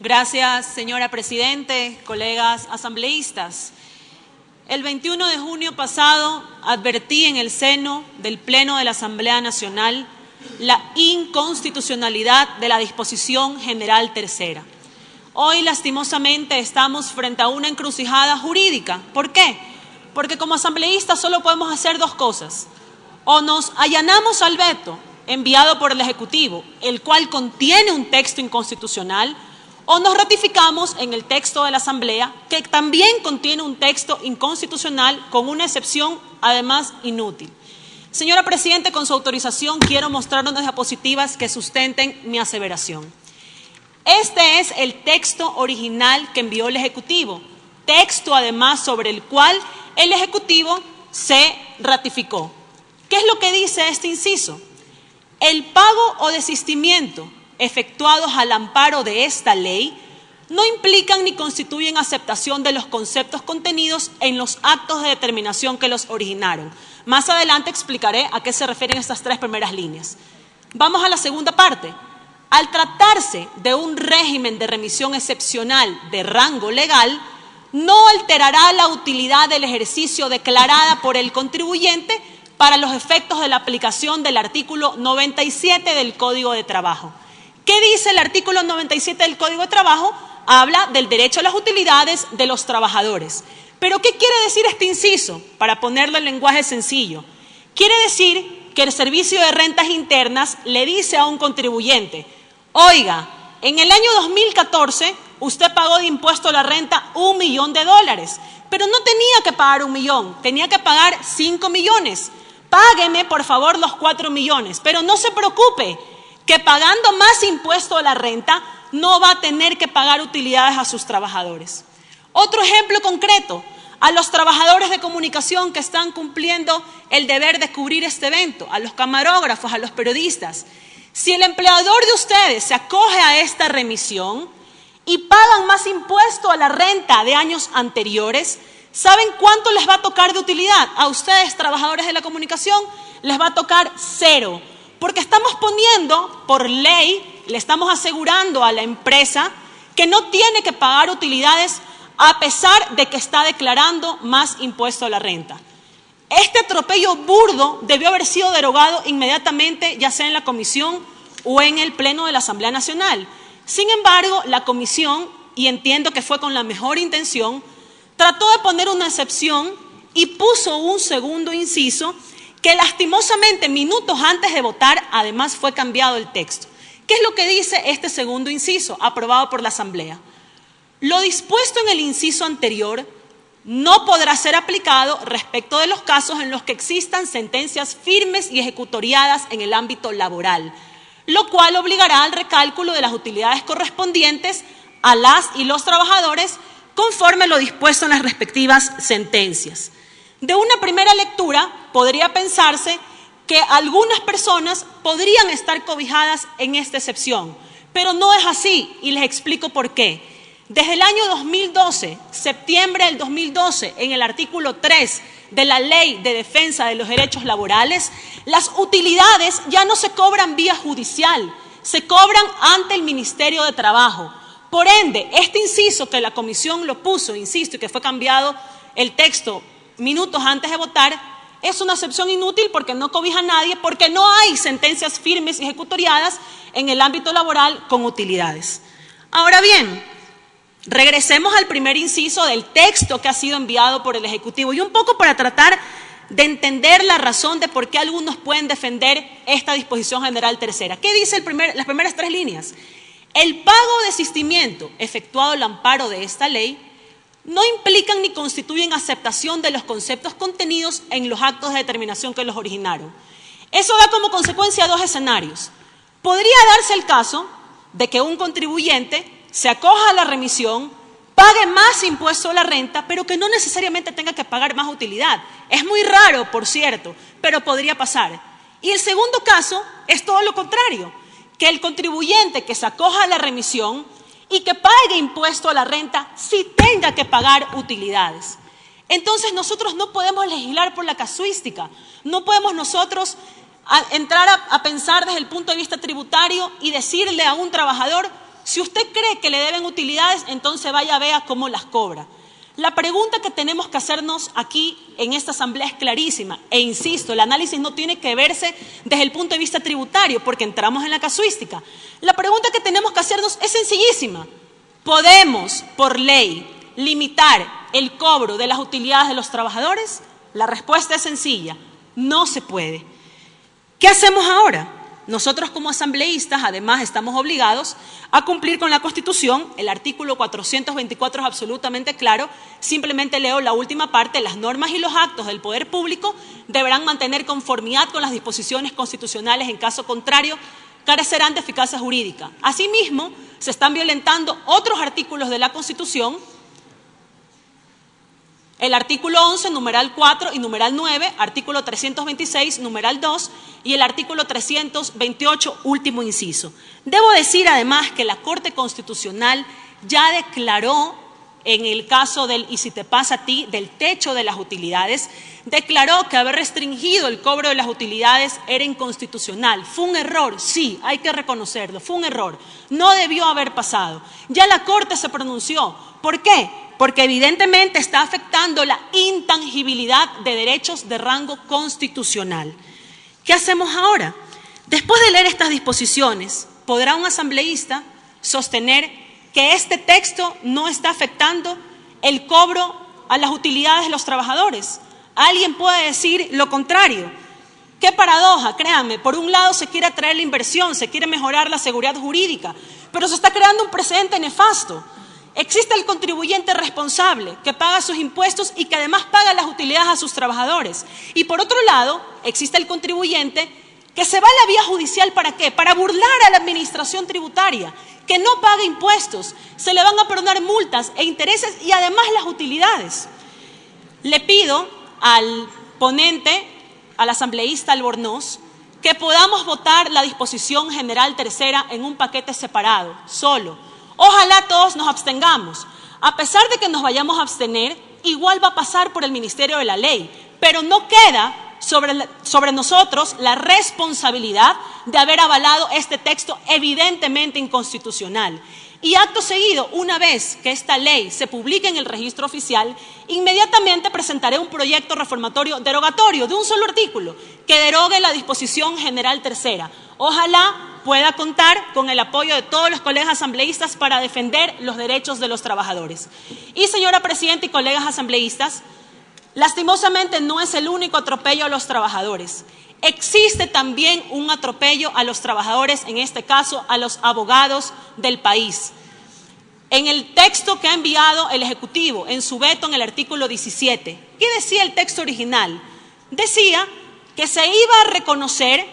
Gracias, señora Presidente, colegas asambleístas. El 21 de junio pasado advertí en el seno del Pleno de la Asamblea Nacional la inconstitucionalidad de la Disposición General Tercera. Hoy, lastimosamente, estamos frente a una encrucijada jurídica. ¿Por qué? Porque como asambleístas solo podemos hacer dos cosas. O nos allanamos al veto enviado por el Ejecutivo, el cual contiene un texto inconstitucional, o nos ratificamos en el texto de la Asamblea, que también contiene un texto inconstitucional con una excepción, además, inútil. Señora Presidente, con su autorización, quiero mostrar unas diapositivas que sustenten mi aseveración. Este es el texto original que envió el Ejecutivo, texto, además, sobre el cual el Ejecutivo se ratificó. ¿Qué es lo que dice este inciso? El pago o desistimiento efectuados al amparo de esta ley no implican ni constituyen aceptación de los conceptos contenidos en los actos de determinación que los originaron. Más adelante explicaré a qué se refieren estas tres primeras líneas. Vamos a la segunda parte. Al tratarse de un régimen de remisión excepcional de rango legal, no alterará la utilidad del ejercicio declarada por el contribuyente para los efectos de la aplicación del artículo 97 del Código de Trabajo. ¿Qué dice el artículo 97 del Código de Trabajo? Habla del derecho a las utilidades de los trabajadores. ¿Pero qué quiere decir este inciso? Para ponerlo en lenguaje sencillo. Quiere decir que el Servicio de Rentas Internas le dice a un contribuyente: oiga, en el año 2014 usted pagó de impuesto a la renta $1 millón, pero no tenía que pagar 1 millón, tenía que pagar 5 millones. Págueme, por favor, los 4 millones, pero no se preocupe, que pagando más impuesto a la renta no va a tener que pagar utilidades a sus trabajadores. Otro ejemplo concreto, a los trabajadores de comunicación que están cumpliendo el deber de cubrir este evento, a los camarógrafos, a los periodistas. Si el empleador de ustedes se acoge a esta remisión y pagan más impuesto a la renta de años anteriores, ¿saben cuánto les va a tocar de utilidad? A ustedes, trabajadores de la comunicación, les va a tocar 0. Porque estamos poniendo, por ley, le estamos asegurando a la empresa que no tiene que pagar utilidades a pesar de que está declarando más impuesto a la renta. Este atropello burdo debió haber sido derogado inmediatamente, ya sea en la comisión o en el Pleno de la Asamblea Nacional. Sin embargo, la comisión, y entiendo que fue con la mejor intención, trató de poner una excepción y puso un segundo inciso que lastimosamente minutos antes de votar además fue cambiado el texto. ¿Qué es lo que dice este segundo inciso aprobado por la Asamblea? Lo dispuesto en el inciso anterior no podrá ser aplicado respecto de los casos en los que existan sentencias firmes y ejecutoriadas en el ámbito laboral, lo cual obligará al recálculo de las utilidades correspondientes a las y los trabajadores conforme lo dispuesto en las respectivas sentencias. De una primera lectura podría pensarse que algunas personas podrían estar cobijadas en esta excepción, pero no es así y les explico por qué. Desde el año 2012, septiembre del 2012, en el artículo 3 de la Ley de Defensa de los Derechos Laborales, las utilidades ya no se cobran vía judicial, se cobran ante el Ministerio de Trabajo. Por ende, este inciso que la comisión lo puso, insisto, y que fue cambiado el texto minutos antes de votar, es una excepción inútil porque no cobija a nadie, porque no hay sentencias firmes y ejecutoriadas en el ámbito laboral con utilidades. Ahora bien, regresemos al primer inciso del texto que ha sido enviado por el Ejecutivo y un poco para tratar de entender la razón de por qué algunos pueden defender esta disposición general tercera. ¿Qué dice las primeras tres líneas? El pago o desistimiento efectuado al amparo de esta ley no implican ni constituyen aceptación de los conceptos contenidos en los actos de determinación que los originaron. Eso da como consecuencia dos escenarios. Podría darse el caso de que un contribuyente se acoja a la remisión, pague más impuesto a la renta, pero que no necesariamente tenga que pagar más utilidad. Es muy raro, por cierto, pero podría pasar. Y el segundo caso es todo lo contrario, que el contribuyente que se acoja a la remisión y que pague impuesto a la renta sí tenga que pagar utilidades. Entonces nosotros no podemos legislar por la casuística, no podemos nosotros entrar a pensar desde el punto de vista tributario y decirle a un trabajador: Si usted cree que le deben utilidades, entonces vaya a ver cómo las cobra. La pregunta que tenemos que hacernos aquí en esta asamblea es clarísima. E insisto, el análisis no tiene que verse desde el punto de vista tributario, porque entramos en la casuística. La pregunta que tenemos que hacernos es sencillísima. ¿Podemos, por ley, limitar el cobro de las utilidades de los trabajadores? La respuesta es sencilla. No se puede. ¿Qué hacemos ahora? Nosotros como asambleístas, además, estamos obligados a cumplir con la Constitución. El artículo 424 es absolutamente claro. Simplemente leo la última parte. Las normas y los actos del poder público deberán mantener conformidad con las disposiciones constitucionales. En caso contrario, carecerán de eficacia jurídica. Asimismo, se están violentando otros artículos de la Constitución. El artículo 11, numeral 4 y numeral 9, artículo 326, numeral 2 y el artículo 328, último inciso. Debo decir además que la Corte Constitucional ya declaró, en el caso del "y si te pasa a ti", del techo de las utilidades, declaró que haber restringido el cobro de las utilidades era inconstitucional. Fue un error, sí, hay que reconocerlo, fue un error. No debió haber pasado. Ya la Corte se pronunció. ¿Por qué? Porque evidentemente está afectando la intangibilidad de derechos de rango constitucional. ¿Qué hacemos ahora? Después de leer estas disposiciones, ¿podrá un asambleísta sostener que este texto no está afectando el cobro a las utilidades de los trabajadores? ¿Alguien puede decir lo contrario? ¡Qué paradoja! Créanme, por un lado se quiere atraer la inversión, se quiere mejorar la seguridad jurídica, pero se está creando un precedente nefasto. Existe el contribuyente responsable que paga sus impuestos y que además paga las utilidades a sus trabajadores. Y por otro lado, existe el contribuyente que se va a la vía judicial. ¿Para qué? Para burlar a la administración tributaria, que no paga impuestos, se le van a perdonar multas e intereses y además las utilidades. Le pido al ponente, al asambleísta Albornoz, que podamos votar la disposición general tercera en un paquete separado, solo. Ojalá todos nos abstengamos. A pesar de que nos vayamos a abstener, igual va a pasar por el Ministerio de la Ley, pero no queda sobre nosotros la responsabilidad de haber avalado este texto evidentemente inconstitucional. Y acto seguido, una vez que esta ley se publique en el registro oficial, inmediatamente presentaré un proyecto reformatorio derogatorio de un solo artículo que derogue la disposición general tercera. Ojalá pueda contar con el apoyo de todos los colegas asambleístas para defender los derechos de los trabajadores. Y señora Presidenta y colegas asambleístas, lastimosamente no es el único atropello a los trabajadores. Existe también un atropello a los trabajadores, en este caso a los abogados del país. En el texto que ha enviado el Ejecutivo, en su veto en el artículo 17, ¿qué decía el texto original? Decía que se iba a reconocer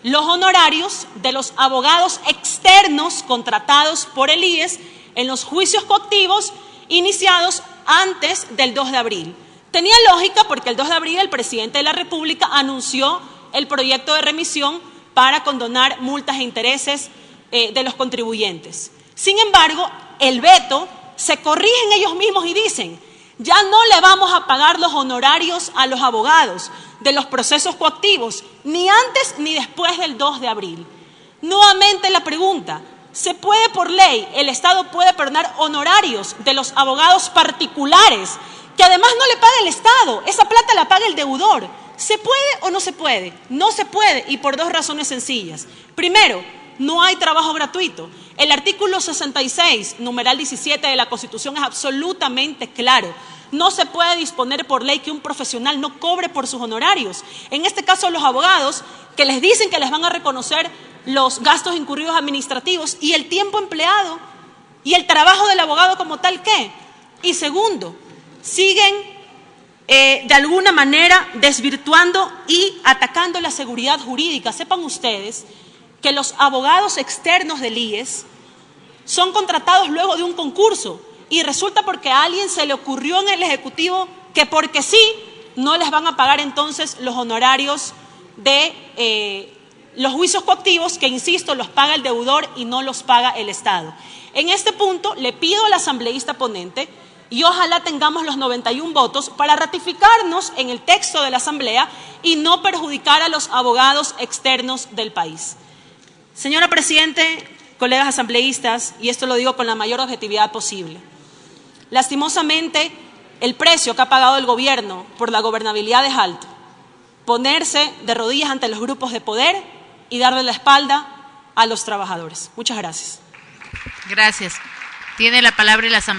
los honorarios de los abogados externos contratados por el IES en los juicios coactivos iniciados antes del 2 de abril. Tenía lógica porque el 2 de abril el presidente de la República anunció el proyecto de remisión para condonar multas e intereses de los contribuyentes. Sin embargo, el veto se corrigen ellos mismos y dicen: ya no le vamos a pagar los honorarios a los abogados de los procesos coactivos, ni antes ni después del 2 de abril. Nuevamente la pregunta: ¿se puede por ley, el Estado puede perdonar honorarios de los abogados particulares que además no le paga el Estado? Esa plata la paga el deudor. ¿Se puede o no se puede? No se puede, y por dos razones sencillas. Primero, no hay trabajo gratuito. El artículo 66, numeral 17 de la Constitución es absolutamente claro. No se puede disponer por ley que un profesional no cobre por sus honorarios. En este caso, los abogados, que les dicen que les van a reconocer los gastos incurridos administrativos y el tiempo empleado y el trabajo del abogado como tal, ¿qué? Y segundo, siguen de alguna manera desvirtuando y atacando la seguridad jurídica. Sepan ustedes que los abogados externos del IES son contratados luego de un concurso y resulta porque a alguien se le ocurrió en el Ejecutivo que porque sí no les van a pagar entonces los honorarios de los juicios coactivos que, insisto, los paga el deudor y no los paga el Estado. En este punto le pido al asambleísta ponente, y ojalá tengamos los 91 votos para ratificarnos en el texto de la Asamblea y no perjudicar a los abogados externos del país. Señora Presidente, colegas asambleístas, y esto lo digo con la mayor objetividad posible. Lastimosamente, el precio que ha pagado el gobierno por la gobernabilidad es alto. Ponerse de rodillas ante los grupos de poder y darle la espalda a los trabajadores. Muchas gracias. Gracias. Tiene la palabra el asambleísta.